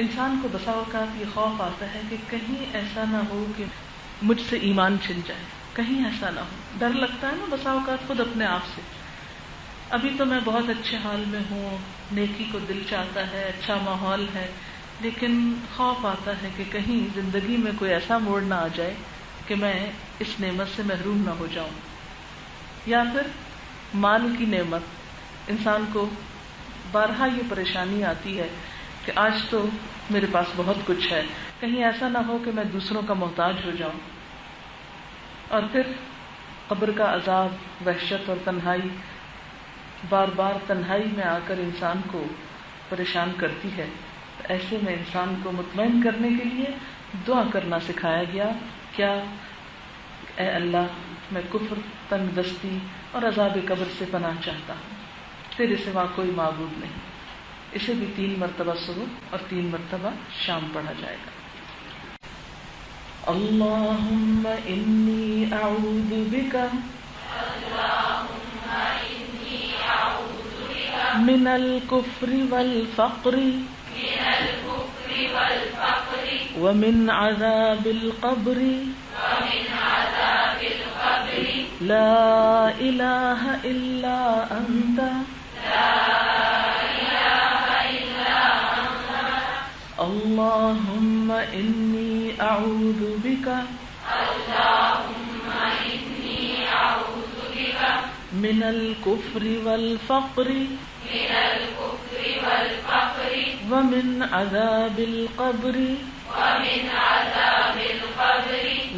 انسان کو بسا اوقات یہ خوف آتا ہے کہ کہیں ایسا نہ ہو کہ مجھ سے ایمان چھن جائے، کہیں ایسا نہ ہو. ڈر لگتا ہے نا بسا اوقات خود اپنے آپ سے. ابھی تو میں بہت اچھے حال میں ہوں، نیکی کو دل چاہتا ہے، اچھا ماحول ہے، لیکن خوف آتا ہے کہ کہیں زندگی میں کوئی ایسا موڑ نہ آ جائے کہ میں اس نعمت سے محروم نہ ہو جاؤں. یا پھر مال کی نعمت، انسان کو بارہا یہ پریشانی آتی ہے کہ آج تو میرے پاس بہت کچھ ہے، کہیں ایسا نہ ہو کہ میں دوسروں کا محتاج ہو جاؤں. اور پھر قبر کا عذاب، وحشت اور تنہائی بار بار تنہائی میں آ کر انسان کو پریشان کرتی ہے. ایسے میں انسان کو مطمئن کرنے کے لیے دعا کرنا سکھایا گیا. کیا؟ اے اللہ، میں کفر، تنگ دستی اور عذاب قبر سے پناہ چاہتا ہوں، تیرے سوا کوئی معبود نہیں. اسے بھی 3 مرتبہ صبح اور 3 مرتبہ شام پڑھا جائے گا. اللہم انی اعوذ بک من الکفر والفقر ومن عذاب القبر لا الہ الا انت اللہم انی اعوذ بک من الکفر والفقر ومن عذاب القبر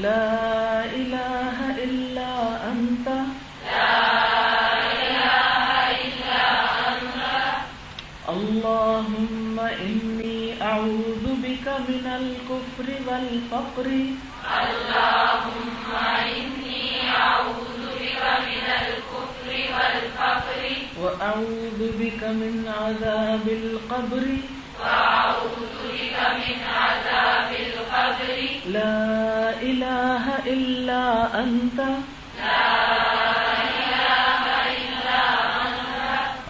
لا الہ الا انت اللہم انی اعوذ بک من الکفر والفقر وأعوذ بك من عذاب القبر لا إله إلا أنت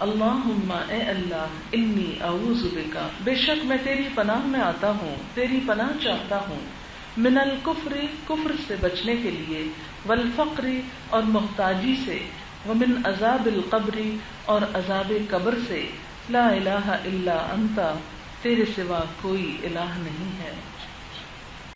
اللہم اے اللہ، انی اعوذ بک بے شک میں تیری پناہ میں آتا ہوں، تیری پناہ چاہتا ہوں، من الکفر کفر سے بچنے کے لیے، والفقر اور محتاجی سے، ومن عذاب القبر اور عذاب قبر سے، لا الہ الا انت تیرے سوا کوئی الہ نہیں ہے.